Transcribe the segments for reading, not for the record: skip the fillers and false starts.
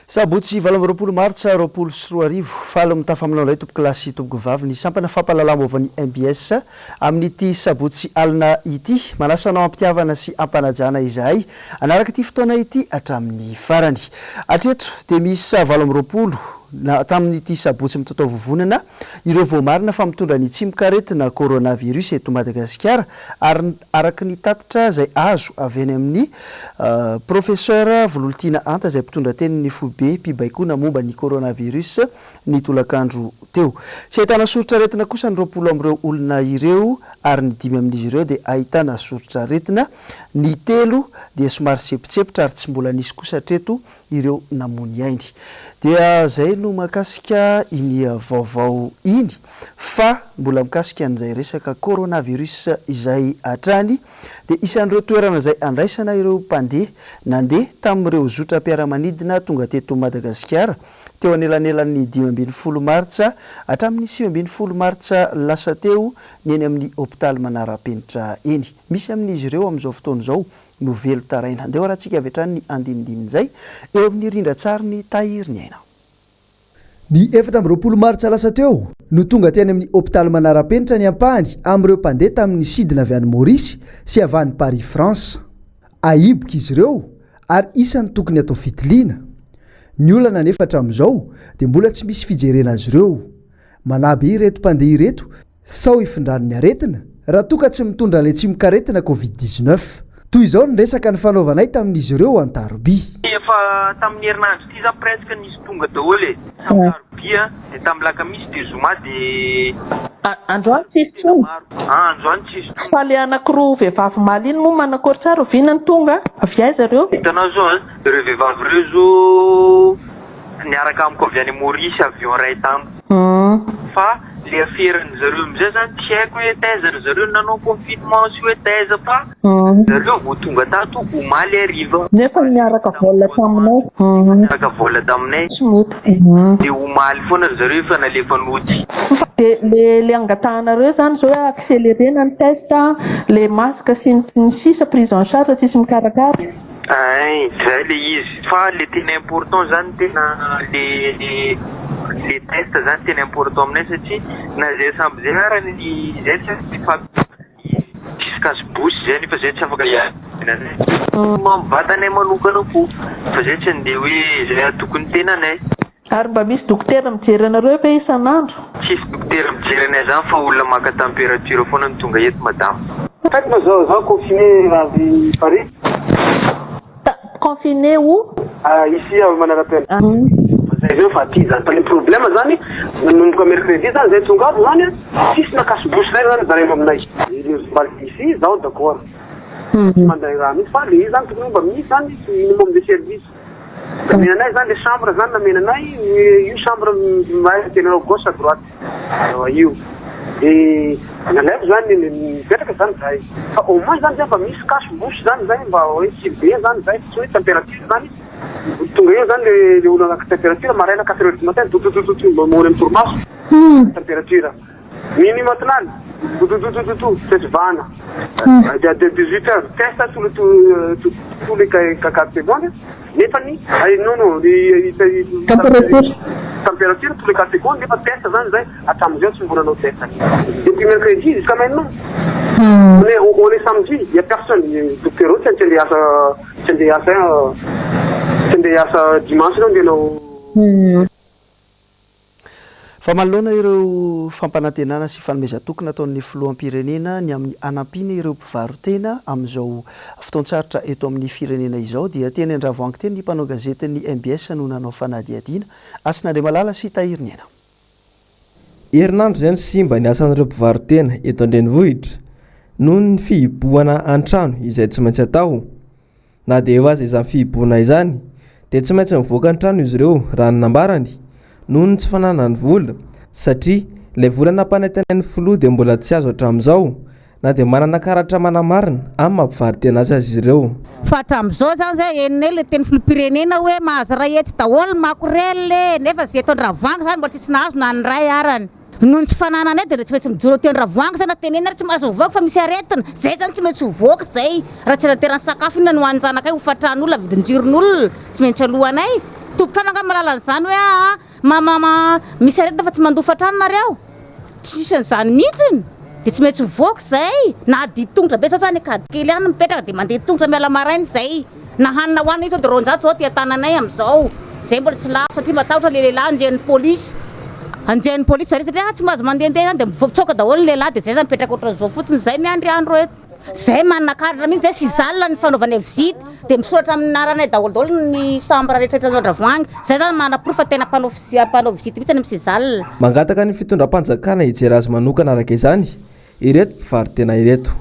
Sabotsy 20 martsa 20 fahaly mitafaminao lay tompoko lasy tompoko vavy ny sampana fampalalamovan'ny MBS amin'ity sabotsy alina ity manasanao ampitiavana sy ampanajana izahay anaraka ity fotoana ity hatramin'ny farany atreto dia misy 20 na tamin'ity sabotsy mitotao vovonana ireo voamarina fa mitondra ny tsimikaretina coronavirus eto Madagasikara ary araka ny tatitra izay azo avy eny amin'ny professeur Vololtina Anta izay mpitondra tenin'ny foibe mpibaikona momba ny coronavirus ny tolakandro teo. Tsy ahitana soritra-retina kosa ny 20 amin'ireo olona ireo ary ny 5 amin'izy ireo dia ahitana soritra-retina, ny 3 dia somary sepitsepitra ary tsy mbola nisy kosa hatreto ireo namony ainy. Dia zay no makasika iny vaovao iny fa mbola mikasika an'izay resaka coronavirus izay hatrany dia isan'ireo toerana izay andraisana ireo mpandeha nandeha tamin'ireo zotra mpiara-manidina tonga teto Madagasikara teo anelanelan'ny 15 martsa hatramin'ny 15 martsa lasa teo ny eny amin'ny hôpitaly Manarapenitra eny. Misy amin'izy ireo amin'izao fotoana izao no velo taraina. Andeha rahantsika avy hatrany ny andinindinin izay eo amin'ny rindran-tsary ny tahiriny aina. Ny 14 martsa lasa teo no tonga teny amin'ny hôpitaly Manarapenitra ny ampahany amin'ireo mpandeha tamin'ny sidina avy any Maurice sy avy any Paris France. Aiboka izy ireo ary isany tokony atao fitiliana. Ny olana nefa hatramin'izao dia mbola tsy misy fijerena azy ireo. Manaby ireto mpandeha ireto sao ifindran'ny aretina raha toa ka tsy mitondra ilay tsimikaretina COVID-19. Toy izao ny resaka ny fanaovanay tamin'izy ireo an-Taroby. Efa tamin'ny herinandro ity za presque nisy tonga daholo e. Tamin'ny Taroby dia tamin'ny lakamisy dia zoma dia androany tsisy tonga. Androany tsisy tonga. Fa le anankiroa vehivavy maliny moa manakory tsara oviana ny tonga avy aiza ireo? Hitanao zao ireo vehivavy ireo zao niaraka amiko avy any Maurice avion ray tamiko. Fa le aferin'ny zareo amizay zany tsy haiko hoe taiza ry zareo nanao confinement sy hoe taiza fa zareo vao tonga tato omaly hariva. Nefa niaraka vola taminay. Niaraka vola taminay. Dia omaly foana ry zareo efa nalefa noty. Le angatahanareo zany zao hoe accélérena ny test, le masque sy ny sisa prise en charge sisy mikarakara. Zay le izy fa le tena important zany tena le test zany tena important aminay satria na zay samby zay arany zay tsy kasibosy zay nefa zay tsy afaka mambatanay manokana koa fa zay tsy andeha hoe zay tokony tenanay. Ary mba misy dokotera mijery anareo ve isan'andro? Tsisy dokotera mijery anay zany fa olona maka température foana ny tonga eto madame. Fatima zao confiné avy Paris. Confiné où? Ici à Manarapenitra. Zay fa ty zany fa le problème zany nanomboka mercredi zany zay tonga ato zany sisy nakasibosy zay zany zareo aminay. Ici zao d'accord. Manday raha mihitsy fa le izy zany tokony mba misy zany minimum de service. Namenanay zany le chambre zany namenanay io chambre mahay tena gauche à droite. Io. Et nalaiko zany mipetraka zany zay. Fa au moins zany mba misy kasibosy zany zay mba hoe tsy be zany zay tsy hoe température zany. Tonga eo zany le olona température maraina 4 heures du matin tututututu mora mitorimaso température minimum matinale tututututu c'est vana de 18 heures test tous les 4 secondes nefa ni non température tous les 4 secondes nefa test zany zay hatramin'izay tsy mbola anao test depuis mercredi jusqu'à maintenant on est samedi il y a personne docteur tsy andeha asa dimanche no ndehanao. Fa manoloana ireo fampanantenana sy fanomezan-tokona ataon'ny filoham-pirenena ny amin'ny anampiana ireo mpivarotena amin'izao fotoan-tsarotra eto amin'ny firenena izao dia teny andravoangy teny ny mpanao gazetiny MBS no nanao fanadihadiana Asinandre Malala sy Tahiriny Aina. Herinandro zany simba ny asan'ireo mpivarotena eto an-drenivohitra noho ny fihibohana an-trano izay tsy maintsy atao. Na dia eo aza izany fihibohana izany dia tsy maintsy mivoaka ny trano izy ireo raha ny nambarany noho ny tsy fananany vola satria ilay vola nampanantenany filoha dia mbola tsy azo hatramin'izao na dia manana karatra manamarina amin'ny mampivarotena azy izy ireo. Fa hatramin'izao zany zay enina le teny filoham-pirenena hoe mahazo ray hetsy daholo makorel nefa zay eto Andravoahangy zany mbola tsisy nahazo na ny ray arany. Noho ny tsy fanananay dia tsy maintsy mijoro teny Andravoahangy zany tenena tsy mahazo mivoaka fa misy aretina zay zany tsy maintsy mivoaka zay raha tsy naterany sakafo ina no hoanin-janakay ho fatran'olona vidin-jiron'olona tsy maintsy alohanay tompotrano anga malala n'izany hoe misy aretina fa tsy mandofa trano nareo tsisy n'izany mihitsiny dia tsy maintsy mivoaka zay na dia tongotra be sasany kady kely ihany mipetraka dia mandeha tongotra miala maraina zay na hanina hoanina izy dia ronjato zao ty tananay amin'izao zay mbola tsy lafo satria matahotra le lehilahy anjehan'ny polisy zare satria tsy mahazo mandehandeha zany dia mivovitsoka daholo ny lehilahy dia zay zany mipetraka ohatran'izao fotsiny zay miandry andro eto zay manana kadra mihitsy zay sy zalina ny fanaovana visite dia misoratra amin'ny naranay daholo ny chambre rehetrarehetra Andravoahangy zay zany mana-proof fa tena mpanao visite mihitsy ny sy zalina. Mangataka ny fitondram-panjakana hijery azy manokana araka izany ireto mpivarotena ireto.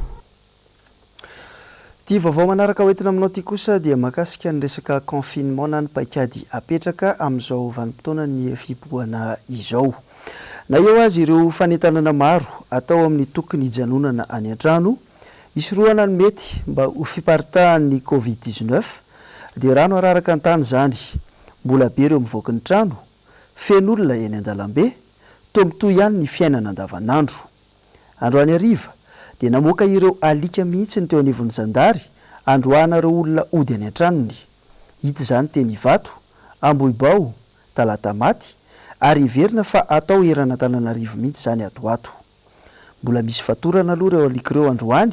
Ty vaovao manaraka hoentina aminao ty kosa dia mahakasika ny resaka confinement na ny paikady apetraka amin'izao vanim-potoana ny fiboana izao. Na eo azy ireo fanentanana maro atao amin'ny tokony hijanonana any an-trano isoroana ny mety mba ho fiparitahan'ny Covid-19 dia rano araraka an-tany zany. Mbola be ireo mivoaka ny trano, fen'olona eny an-dalambe, tombotoy ihany ny fiainana andavanandro. Androany hariva dia namoaka ireo alika mihitsy ny teo anivon'ny Zandary androana ireo olona ody any an-tranony. Hita izany teny Ivato, Ambohibao, Talatamaty ary iverina fa atao erana Antananarivo mihitsy zany atoato. Mbola misy fatorana aloha ireo alika ireo androany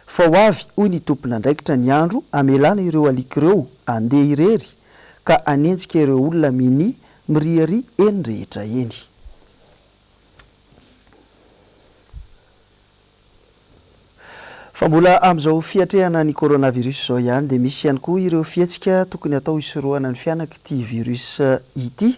fa ho avy hoy ny tompona andraikitra ny andro amelana ireo alika ireo andeha irery ka anenjika ireo olona mini mirihary eny rehetra eny. Fa mbola amin'izao fiatrehana ny coronavirus zao ihany dia misy ihany koa ireo fietsika tokony atao hisorohana ny fianaka ity virus ity.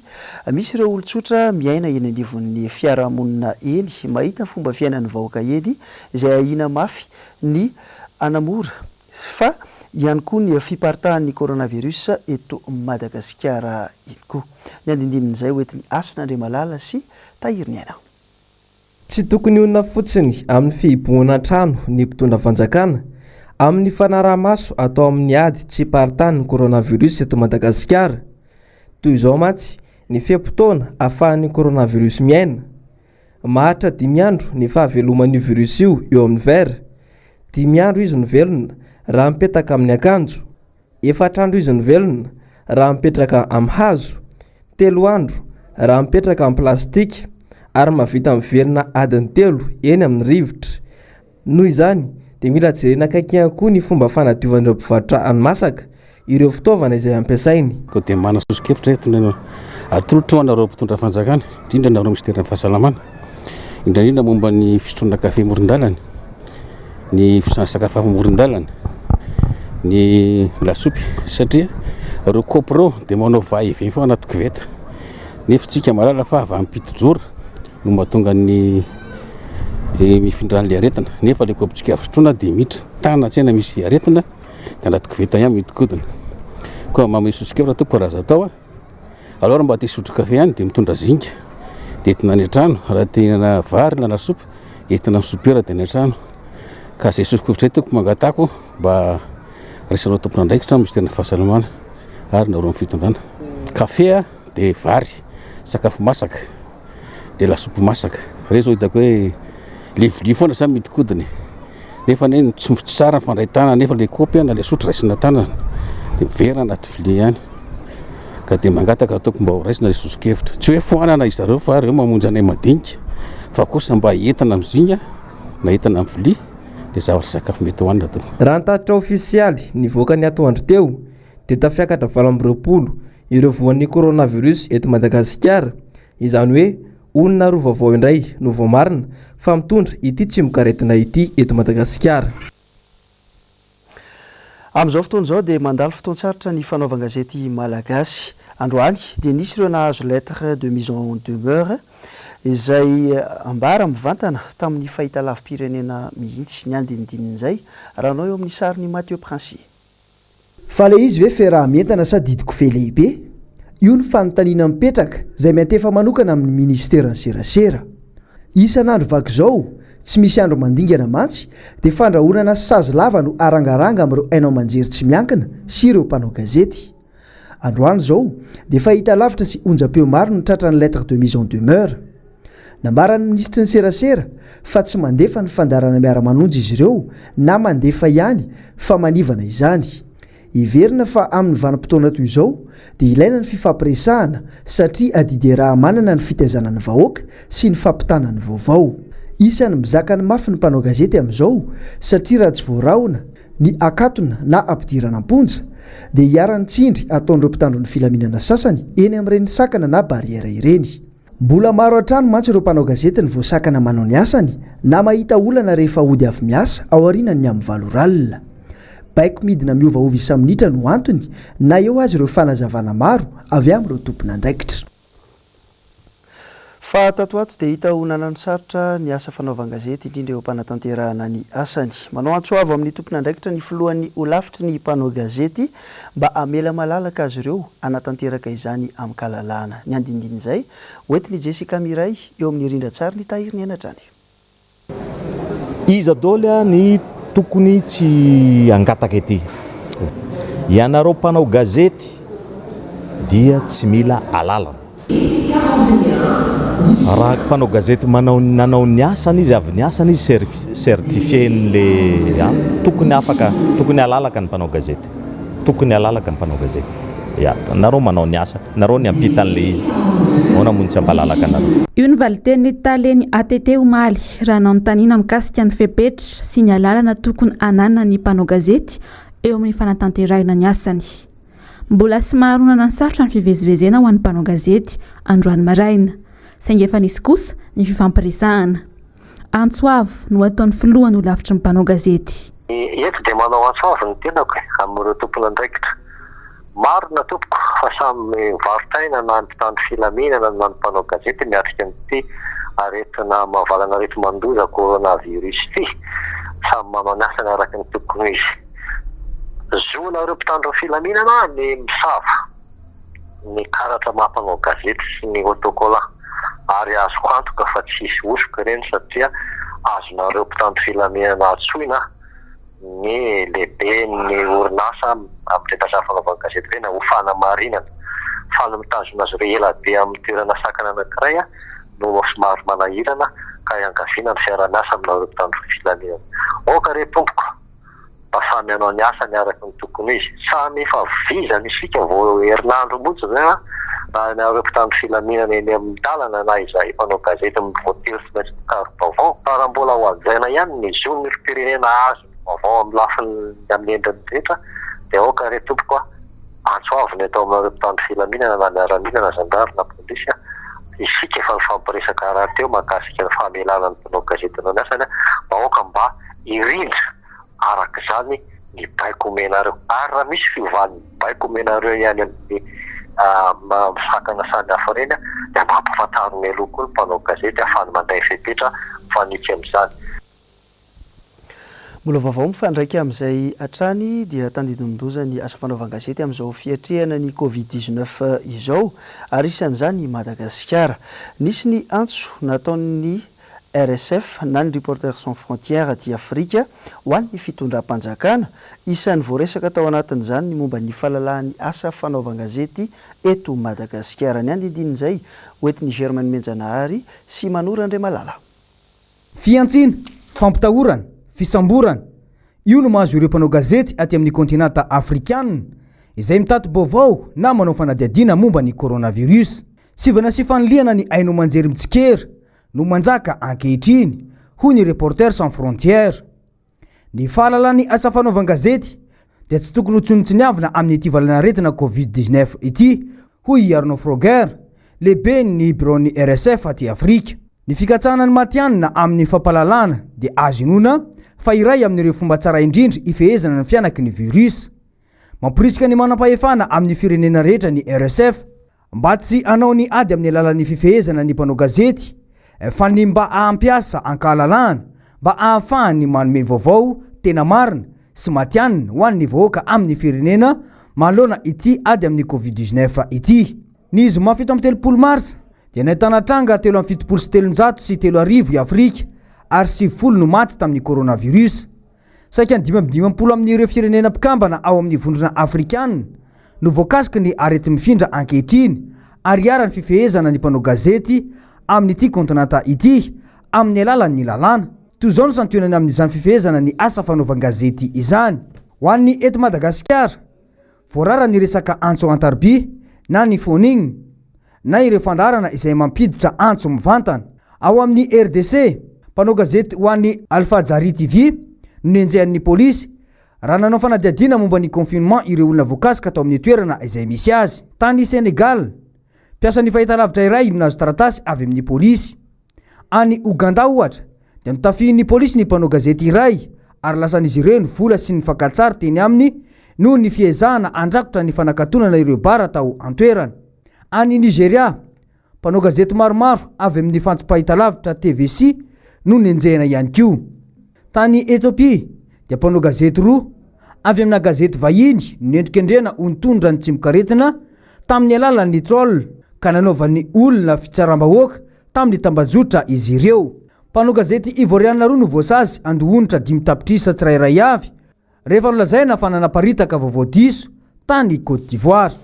Misy ireo olon-tsotra miaina eny anivon'ny fiarahamonina eny mahita fomba fiainan'ny vahoaka eny izay ahina mafy ny anamora fa ihany koa ny fiparitahan'ny coronavirus eto Madagasikara eny koa. Ny andindinin'izay hoentin'ny Asin'Andriamalala sy Tahiriny Aina. Tsy tokony olona fotsiny amin'ny fihiboana trano ny mpitondra fanjakana amin'ny fanaraha-maso atao amin'ny ady tsy hiparitahan'ny coronavirus eto Madagasikara. Toy izao matsy ny fiam-potoana ahafahan'ny coronavirus miaina. Mahatra 5 andro ny fahaveloman'io virus io eo amin'ny vera. 5 andro izy no velona raha mipetaka amin'ny akanjo. 4 andro izy no velona raha mipetraka amin'ny hazo. 3 andro raha mipetraka amin'ny plastika ary mahavita mivelona adiny 3 eny amin'ny rivotra. Noho izany dia mila jerena akaiky ihany koa ny fomba fanadiovan'ireo mpivarotra hani-masaka ireo fitaovana izay ampiasainy. Ko dia manasosokevitra eto atolotra anareo mpitondra fanjakana indrindra anareo ministeran'ny fahasalamana indrindra momba ny fisotroana kafe amoron-dalana, ny sakafo amoron-dalana, ny lasopy satria ireo kaopy ireo dia manao va-et-vient foana anaty koveta nefa tsika malala fa avy ampiti-joro no mahatonga ny mifindran'ilay aretina nefa ilay kaopitsika fisotroana dia miditra tana tsena misy aretina dia anaty koveta ihany miodikodina. Koa mamesosokevitra toko raha zatao alors mba te hisotro kafe ihany dia mitondra zinga dia entina any an-trano raha tena vary na lasopy entina misopera dia any an-trano ka izay sosokevitra toko mangatako mba raisanao tompona andraikitra misy tena fahasalamana ary nareo amin'ny fitondrana. Kafe dia vary, sakafo masaka dia lasopy masaka. Reo zao hitako hoe livolivo foana samy miodikodiny nefa tsy tsara ny fandray tanana nefa ilay kaopy na ilay sotro raisina tanana dia vera anaty vilia ihany ka dia mangataka ataoko mba ho raisina ilay sosokevitra. Tsy hoe foanana izy zareo fa reo mamonjy anay madinika fa kosa mba entana amin'ny zinga na entana amin'ny vilia dia zavatra sakafo mety hohanina tompoko. Raha ny-tatitra ofisialy nivoaka ny atoandro teo dia tafiakatra 20 ireo voan'ny coronavirus eto Madagasikara. Izany hoe olona roa vaovao indray no voamarina fa mitondra ity tsimbokaretina ity eto Madagasikara. Amin'izao fotoana izao dia mandalo fotoan-tsarotra ny fanaovan-gazety malagasy. Androany dia nisy ireo nahazo lettre de mise en demeure izay ambara mivantana tamin'ny fahitalavim-pirenena mihitsy. Ny andinindin'izay rahanao eo amin'ny sariny Mathieu Princy. Fa le izy ve fiaraha-mientana sa didiko fe lehibe? Io ny fanontaniana mipetraka izay miantefa manokana amin'ny ministeran'ny serasera. Isan'andro vaky izao tsy misy andro mandingana mantsy dia fandrahonana sazy lava no arangaranga amin'ireo hainao manjery tsy miankina sy ireo mpanao gazety. Androany izao dia fahita lavitra sy onjam-peo maro no tratra ny lettre de mise en demeure. Nambaran'ny ministry ny serasera fa tsy mandefa ny fandarana miara-manonjy izy ireo na mandefa ihany fa manivana izany. Iverina fa amin'ny vanim-potoana toy izao dia ilaina ny fifampiresahana satria adidy raha manana ny fitaizana ny vahoaka sy ny fampitana ny vaovao. Isany mizaka ny mafy ny mpanao gazety amin'izao satria raha tsy voarahona ny akatona na ampidirana amponja dia hiarany tsindry ataon'ireo mpitandro ny filaminana sasany eny amin'ireny sakana na bariera ireny. Mbola maro hatrano mantsy ireo mpanao gazety ny voasakana manao ny asany na mahita olana rehefa hody avy miasa ao aorianany ny amin'ny valoralina. Baiko midina miovaova isa-minitra no antony na eo azy ireo fanazavana maro avy amin'ireo tompona andraikitra. Fa tatoato dia hita ho nanano sarotra ny asa fanaovan-gazety indrindra eo mpanatanterahana ny asany. Manao antsoavo amin'ny tompona andraikitra ny filohan'ny olavitry ny mpanao gazety mba amela malalaka azy ireo anatanteraka izany amin'ny kalalahana. Ny andindin'izay hoentiny Jessica Miray eo amin'ny rindran-tsary ny tahiry ny anatrany. Iza daholo ny tokony tsy angataka ety. Ianareo mpanao gazety dia tsy mila alalana. Raha mpanao gazety nanao ny asany izy avy ny asany izy certifien'le tokony alalaka ny mpanao gazety. Tokony alalaka ny mpanao gazety. Ya, nareo manao ny asa, nareo ny ampitan'le izy. Ona mund tsy ampalalaka nareo. Io ny valiteny taleny ATT Omaly raha nanontaniana mikasika ny fepetra sy ny alalana tokony ananana ny mpanao gazety eo amin'ny fanatanterahana ny asany. Mbola sy maharonana ny sarotra ny fivezivezena ho an'ny mpanao gazety androany maraina. Saingy efa nisy kosa ny fifampiresahana. Antsoavo no ataon'ny filohan'ny olavitry ny mpanao gazety. Eto dia manao antsoavo ny tenako amin'ireo tompona andraikitra. Maro na tompoko fa samy varitaina na ny mpitandro filaminana na ny mpanao gazety miatrika an'ity aretina mahavalana arety mandoza coronavirus ity. Samy manao ny asany araka ny tokony izy. Zona ireo mpitandro filaminana ny misava ny karatra mampanao gazety sy ny otokola. Ary azoko antoka fa tsisy osoka ireny satria azonareo mpitandro filaminana atsoina ny lehibe ny orinasa amin'ny retasafana fanaovana gazety ireny ho fanamarinana. Fa ny mitazona azy ireo ela be amin'ny toerana sakana anankiray no somary manahirana ka iankaviana ny fiara-miasa aminareo mpitandro filaminana. Oka re tompoko mba samy hanao ny asany araka ny tokony izy. Samy efa vizana isika vao herinandro montsy zay raha nareo mpitandro filaminana eny amin'ny dalana na izay mpanao gazety voatelo sy maintsy mikaro vaovao fa raha mbola ho ajaina ihany ny zon'ny firenena azy vaovao amin'ny lafiny amin'ny endriny rehetra dia oka re tompoko antsoavo ny atao aminareo mpitandro filaminana na miaramila na zandary na polisy isika efa mifampiresaka raha teo mahakasika ny famelana ny mpanao gazety anao ny asany mba oka mba irindra araka izany ny baiko omenareo ary raha misy fiovan'ny baiko omenareo ihany amin'ny sakana sany hafa reny dia mba ampahafantarony aloha koa ny mpanao gazety ahafahany manday fepetra fanitsy amin'izany. Mbola vaovao mifandraika amin'izay hatrany dia tandidin-doza ny asa fanaovan-gazety amin'izao fiatrehana ny Covid-19 izao ary isan'izany Madagasikara. Nisy ny antso nataon'ny RSF na ny Reporters sans frontières aty Afrika ho an'ny fitondram-panjakana isan'ny voaresaka tao anatin'izany ny momba ny fahalalan'ny asa fanaovan-gazety eto Madagasikara. Ny andindin'izay hoentin'ny Germaine Menjanahary sy Manora Andriamalala. Fiantsina, fampitahorana, fisamborana io no mahazo ireo mpanao gazety aty amin'ny kontinanta afrikanina izay mitaty baovao na manao fanadihadiana momba ny coronavirus. Sivana sy fanoliana ny aino manjery mitsikera no manjaka ankehitriny hoy ny Reporters sans frontières. Ny fahalalan'ny asa fanaovan-gazety dia tsy tokony ho tsonitsinyavina amin'ny ity valanaretina Covid-19 ity hoy Arnaud Froger, lehibe ny bureau-ny RSF aty Afrika. Ny fikatsahana ny matianina amin'ny fampalalana dia azo inona fa iray amin'ireo fomba tsara indrindra ifehezana ny fianaky ny virus. Mamporisika ny manam-pahefana amin'ny firenena rehetra ny RSF mba tsy anao ny ady amin'ny alalan'ny fifehezana ny mpanao gazety fa ny mba ahampiasa ankahalalana mba ahafahany manome vaovao tena marina sy matianina ho an'ny vahoaka amin'ny firenena manoloana ity ady amin'ny Covid-19 ity. Ny zoma 7 mars dia nahitana tranga 377 sy 3,000 i Afrika ary 90 no maty tamin'ny coronavirus. Saika ny 520 amin'ireo firenena mpikambana ao amin'ny vondrona afrikanina no voakasiky ny arety mifindra ankehitriny ary arany fifehezana ny mpanao gazety amin'ity kontinanta ity amin'ny alalan'ny lalàna. Toy izao no santionany amin'izany fifehezana ny asa fanaovan-gazety izany. Ho an'ny eto Madagasikara voarara ny resaka antso antarby na ny fonigny na ireo fandarana izay mampiditra antso mivantana. Ao amin'ny RDC, mpanao gazety ho an'ny Alfajari TV no nenjehan'ny polisy raha nanao fanadihadiana momba ny confinement ireo olona voakasika tao amin'ny toerana izay misy azy. Tany Senegal, mpiasa ny fahitalavitra iray no nahazo taratasy avy amin'ny polisy. Any Uganda ohatra dia notafihin'ny polisy ny mpanao gazety iray ary lasan'izy ireo ny vola sy ny fankatsary teny aminy noho ny fiezahana andrakotra ny fanakatonana ireo bara tao antoerana. Any Nigeria, mpanao gazety maromaro avy amin'ny fantsim-pahitalavitra TVC no nenjehana ihany koa. Tany Ethiopia dia mpanao gazety roa avy amina gazety vahiny no nendrikendrena ho nitondra ny tsimokaretina tamin'ny alalan'ny troll ka nanaovan'ny olona fitsaram-bahoaka tamin'ny tambazotra izy ireo. Mpanao gazety Ivoriana roa no voasazy andohonitra 5 tapitrisa tsirairay avy rehefa nolazaina fa nanaparitaka vaovao diso tany Côte d'Ivoire.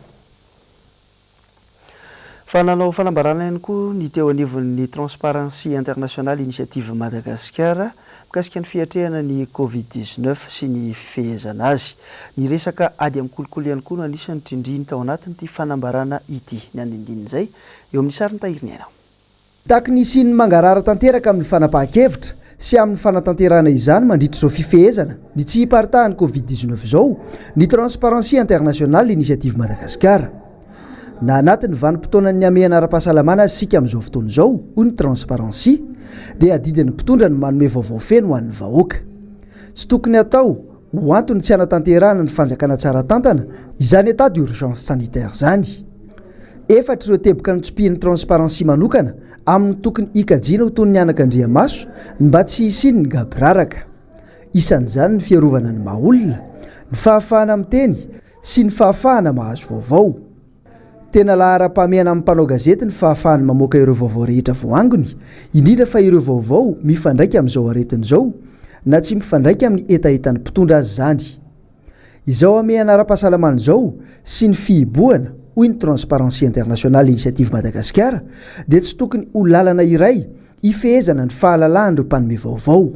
Fa nanao fanambarana ihany koa ny teo anivon'ny Transparency International Initiative Madagascar mikasika ny fiatrehana ny Covid-19 sy ny fifehezana azy. Ny resaka ady amin'ny kolokolo ihany koa no anisan'ny trindriny tao anatin'ity fanambarana ity. Ny andinindin'izay eo amin'ny sary nitahiriny aina. Taky ny siny mangarara tanteraka amin'ny fanapahan-kevitra sy amin'ny fanatanterana izany mandritra izao fifehezana ny tsy hiparitahan'ny Covid-19 izao ny Transparency International Initiative Madagascar. Na anatin'ny vanim-potoanan'ny amehana ara-pahasalamana sika amin'izao fotoana izao hoy ny Transparency dia adidin'ny mpitondra ny manome vaovao feno ho an'ny vahoaka. Tsy tokony atao ho antony tsy hanatanterahana ny fanjakana tsara tantana izany état d'urgence sanitaire zany. Efatra ireo teboka ny tsopihin'ny Transparency manokana amin'ny tokony hikajiana ho toy ny anak'Andriamaso mba tsy hisiny ny gabraraka. Isan'izany ny fiarovana ny maha-olona, ny fahafahana miteny sy ny fahafahana mahazo vaovao. Tena lahara-pahamehana amin'ny mpanao gazety ny fahafahany mamoaka ireo vaovao rehetra voangony, indrindra fa ireo vaovao mifandraika amin'izao aretina izao na tsy mifandraika amin'ny etaetan'ny mpitondra azy zany. Izao amehana ara-pahasalamana izao sy ny fihibohana hoy ny Transparency International Initiative Madagascar dia tsy tokony ho lalana iray ifehezana ny fahalalan'ireo mpanome vaovao.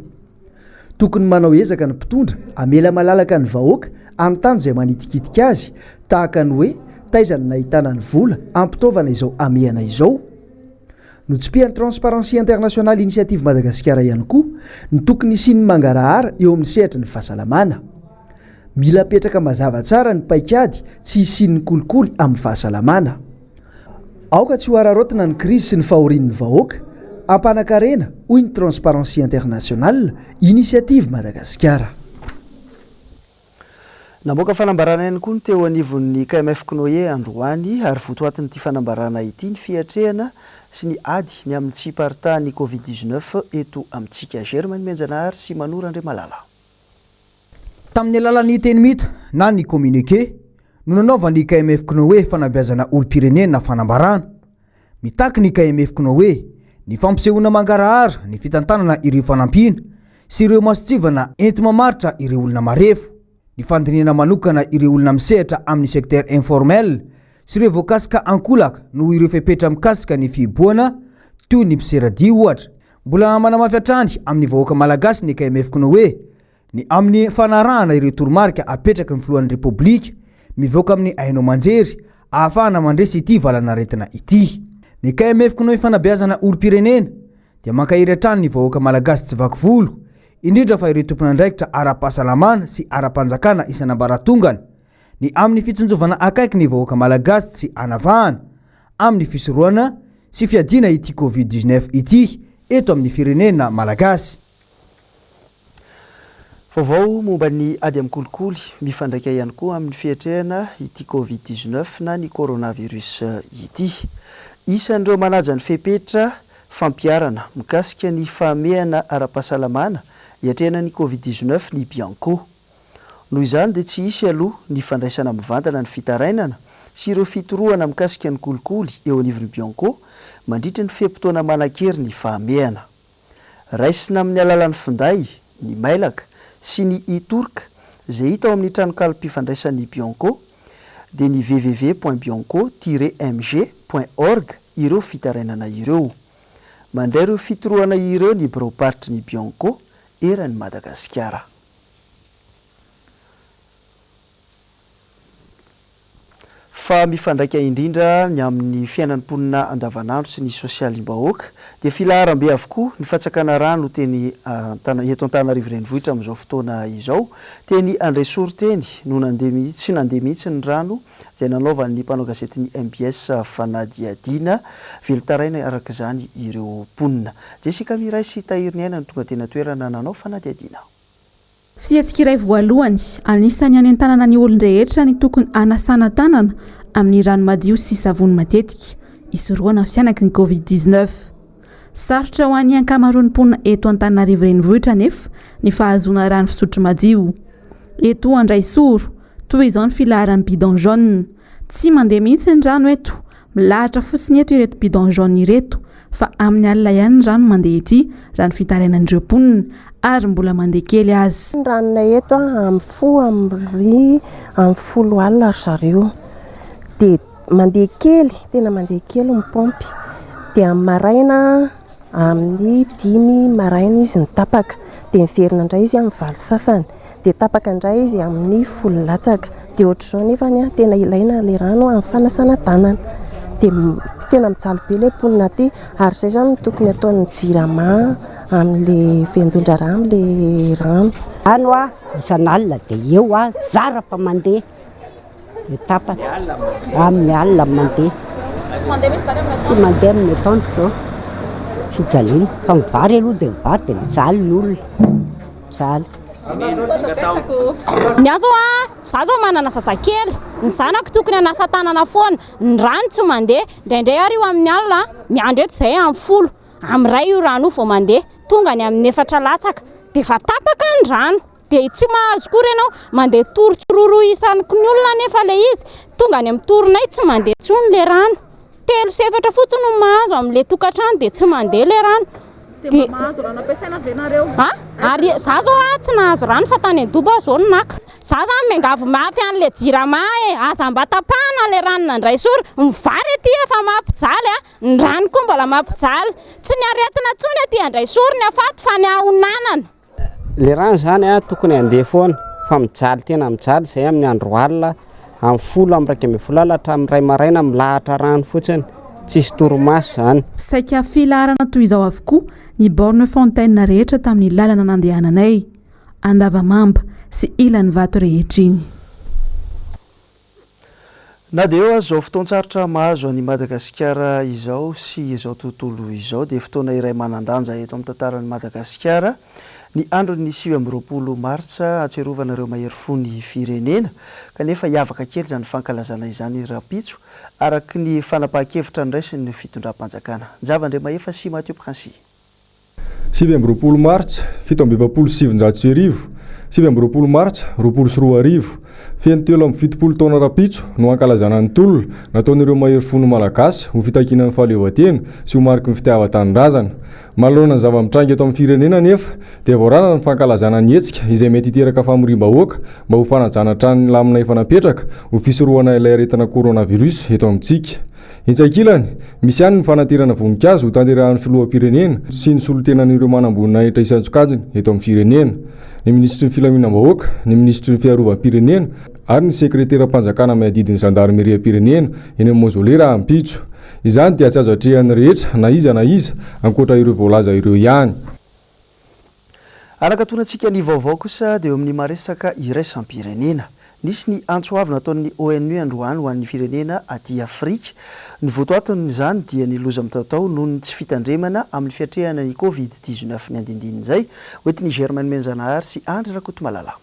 Tokony manao ezaka ny mpitondra amela malalaka ny vahoaka amin'ny tany izay manitikitika azy tahaka ny hoe taizany nahitana ny vola ampitaovana izao amehana izao. Notsipihan'ny Transparency International Initiative Madagascar ihany koa ny tokony sy ny mangarahara eo amin'ny sehatra ny fahasalamana. Mila petraka mazava tsara ny paikady tsy hisian'ny kolikoly amin'ny fahasalamana. Aoka tsy ho ararotina ny krizy sy ny fahorian'ny vahoaka, ampanakarena hoy ny Transparency International Initiative Madagascar. Namoaka fanambarana ihany koa ny teo anivon'ny KMF Knoe androany ary votoatin'ity fanambarana ity ny fiatrehana sy ny ady ny amin'ny tsy hiparitahan'ny Covid-19 eto amintsika. Germain Menjanahary sy Manora Andriamalala. Tamin'ny alalan'ny teny mita na ny communiqué no nanaovan'ny KMF Knoe fanabeazana olo-pirenena fanambarana. Mitaky ny KMF Knoe ny fampisehoana mangarahara ny fitantanana ireo fanampiana sy ireo masotsivana enti-mamaritra ireo olona marefo. Ny fandinena manokana ireo olona misehatra amin'ny secteur informel sy ireo voakasika ankolaka noho ireo fepetra mikasika ny fihiboana toy ny mpiseradi ohatra. Mbola manamafy hatrany amin'ny vahoaka malagasy ny KMF Knoe ny amin'ny fanarahana ireo toromarika apetraka ny filohan'ny repoblika mivoaka amin'ny haino manjery ahafahana mandresy ity valanaretina ity. Ny KMF Knoe fanabeazana olo-pirenena dia mankahiry hatrany ny vahoaka malagasy tsy vaky volo, indrindra fa ireo tompon'andraikitra ara-pahasalamana sy ara-panjakana isan'ambaratongana ny amin'ny fitsonjovana akaiky ny vahoaka malagasy tsy anavahana amin'ny fisorohana sy fiadiana ity Covid-19 ity eto amin'ny firenena malagasy. Vaovao momba ny ady amin'ny kolikoly mifandraika ihany koa amin'ny fiatrehana ity Covid-19 na ny coronavirus ity. Isan'ireo manaja ny fepetra fampiarana mikasika ny fahamehana ara-pahasalamana hiatrehana ny Covid-19 ny Bianco. Noho izany dia tsy hisy aloha ny fandraisana mivantana ny fitarainana sy ireo fitorohana mikasika ny kolikoly eo anivon'ny Bianco mandritra ny fehim-potoana manan-kery ny fahamehana. Raisina amin'ny alalan'ny finday, ny mailaka sy ny itorika izay hita ao amin'ny tranokalo-mpifandraisan'ny Bianco dia ny www.bianco-mg.org ireo fitarainana ireo. Mandray ireo fitorohana ireo ny bureau-paritry ny Bianco eran'ny Madagasikara. fa mifandraika indrindra ny amin'ny fiainan'ny mponina andavanandro sy ny sosialim-bahoaka dia filaharam-be avokoa ny fatsakana rano teny eto Antananarivo renivohitra amin'izao fotoana izao teny André Sourteny no tsy nandeha mihitsy ny rano izay nanaovan'ny mpanao gazety ny MBS fanadiadiana velotaraina araka izany ireo mponina. Jessica Miray sy Tahiriny Aina no tonga tena toerana nanao fanadiadiana. Fietsika iray voalohany anisany any an-tanana ny olon-drehetra ny tokony anasana tanana amin'ny rano madio sy savony matetika isoroana fianaky ny Covid-19. Sarotra ho an'ny ankamaroan'ny mponina eto Antananarivo renivohitra nefa ny fahazoana rano fisotro madio. Eto Andraisoro, toy izao ny filaharan'ny bidon jaune. Tsy mandeha mihitsy ny rano eto, milahatra fotsiny eto ireto bidon jaune ireto, fa amin'ny alina ihany ny rano mandeha ety rano fitarainan'ireo mponina ary mbola mandeha kely azy. Ny ranona eto amin'ny 10 alina zareo dia mandeha kely, tena mandeha kely ny pompy. Dia amin'ny maraina amin'ny 10 maraina izy ny tapaka, dia miverina indray izy amin'ny 9 sasany, dia tapaka indray izy amin'ny 10 latsaka. Dia ohatr'izao nefany tena ilaina ilay rano amin'ny fanasana tanana. Dia tena mijaly be ilay mponina aty ary izay zany tokony ataon'ny jirama amin'ilay fiandondra amin'ilay rano. Rano isan'alina dia eo zarapa mandeha dia tapaka amin'ny alina mandeha. Tsy mandeha amin'ny tonto zao fijaliana fa mivary aloha dia mivary dia mijaly ny olona mijaly. Ny azo za zao manana zazakely, ny zanako tokony anasa tanana foana, ny rano tsy mandeha, indraindray ary io amin'ny alina miandro eto izay amin'ny 10, amin'ny ray io rano vao mandeha, tonga ny amin'ny 4 latsaka dia fa tapaka ny rano. Dia tsy mahazo kory ianao mandeha toron-tsororo isaniky ny olona nefa ilay izy, tonga ny amin'ny toronay tsy mandeha tsony ilay rano. 3-4 fotsiny no mahazo amin'ilay tokantrano dia tsy mandeha ilay rano. Dia mahazo rano ampiasaina venareo? Ary za zao tsy nahazo rano fa tany Doba zao ny naka. Za zany miangavy mafy an'ilay jirama aza mba tapahana ilay rano Andraisoro, mivary aty efa mampijaly ny rano koa mbola mampijaly. Tsy ny aretina tsony aty Andraisoro ny afaty fa ny ahonanana. Ilay rano zany tokony handeha foana fa mijaly tena mijaly izay amin'ny andro alina amin'ny 10 amin'ny 12 alina amin'ny 2 maraina milahatra rano fotsiny. Tsisy toromaso zany. Saika filaharana toy izao avokoa ny borne fontaine rehetra tamin'ny lalana nandehananay Andavamamba sy Ilan'ny Vato rehetra iny. Na dia eo zao fotoan-tsarotra mahazo any Madagasikara izao sy izao tontolo izao dia fotoana iray manandanja eto amin'ny tantaran'i Madagasikara. Ny andron'ny 20 martsa atserovana ireo mahery fo ny firenena kanefa hiavaka kely izany fankalazana izany rapitso araky ny fanapahan-kevitra ndraisy ny fitondram-panjakana. Njava-Andriamahefa sy Mathieu Princy. 20 martsa 1727 20 martsa 24 feno telo amin'ny 70 taona rapitso no ankalazana ny tolona nataon'ireo mahery fony malagasy ho fitakinan'ny fahaleovan-tena sy ho mariky ny fitiavan-tanindrazana. Manoloana ny zava-mitrangy eto amin'ny firenena nefa dia voarana ny fankalazana ny hetsika izay mety hiteraka famorim-bahoaka mba ho fanajana trano lamina efa napetraka ho fisorohana ilay aretina coronavirus eto amintsika. Intsakilany misy ihany ny fanaterana voninkazo ho tanterahan'ny filoham-pirenena sy ny solotenan'ireo manambonina hetra isan-tsokajiny eto amin'ny firenena. Ny ministry ny filaminam-bahoaka, ny ministry ny fiarovam-pirenena ary ny sekreteram-panjakana miadidin'ny zandarmeriam-pirenena eny amin'ny Mozole raha ampitso. Izany dia tsy azo atrehan'ny rehetra na iza ankoatra ireo voalaza ireo ihany. Anakatonantsika ny vaovao kosa dia amin'ny maresaka iraisam-pirenena. Nisy ny antsoavy nataon'ny ONU androany ho an'ny firenena aty Afrika. Ny votoatin'izany dia ny loza mitatao noho ny tsy fitandremana amin'ny fiatrehana ny Covid-19 ny andindininy izay, hoentin'ny Germaine Menjanahary sy Andry Rakotomalala.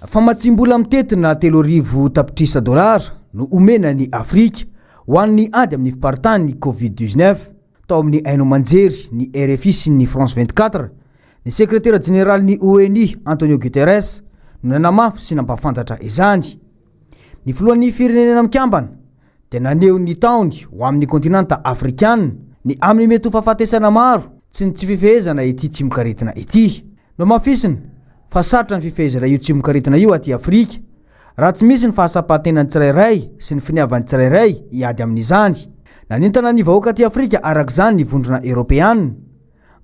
Famatsim-bola mitetina $3,000 no omena ny Afrika ho an'ny ady amin'ny fiparitany ny Covid-19 tao amin'ny haino manjery ny RFI sy ny France 24. Ny sekretera jeneraly ny ONU Antonio Guterres no nanamafy sy nampafantatra izany. Ny filohan'ny firenena mikambana dia naneho ny taony ho amin'ny kontinanta afrikana ny amin'ny mety ho fahafatesana maro tsy ny tsy fifehezana ity tsy mikaretina ity. No mafisina fa sarotra ny fifehezana io tsy mikaretina io aty Afrika raha tsy misy ny fahasapatenan'ny tsirairay sy ny finiavan'ny tsirairay hiady amin'izany. Nanentana ny vahoaka aty Afrika arak'izany ny vondrona Europeana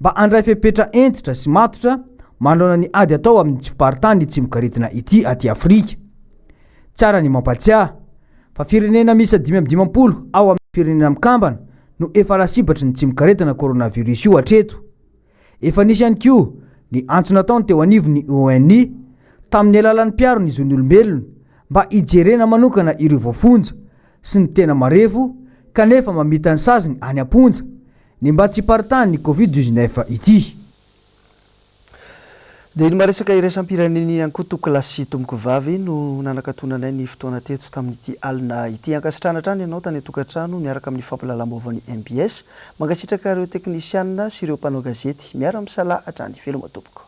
mba andray fepetra entitra sy matotra manoloana ny ady atao amin'ny tsy fiparitany tsy mikaretina ity aty Afrika. Tsara ny mampatsiahy fa firenena misy 5 ao amin'ny firenena mikambana no efa lasibatry ny tsy mikaretana coronavirus io hatreto. Efa nisy ihany koa ny antso nataony teo anivony ONU tamin'ny alalan'ny mpiaro ny zon'ny olombelona mba hijerena manokana ireo voafonja sy ny tena marevo kanefa mamita ny saziny any amponja ny mba tsy hiparitany ny COVID-19 ity. Dia ny maresaka iraisam-pireneny ihany koa tokolasy tomboky vavy no nanakatonanay ny fotoana teto tamin'ity alina ity. Ankasitrana hatrany ianao tany tokantrano miaraka amin'ny fampalalam-baovany MBS, mankasitraka ireo teknisianina sy ireo mpanao gazety miara-misalaha hatrany veloma tompoko.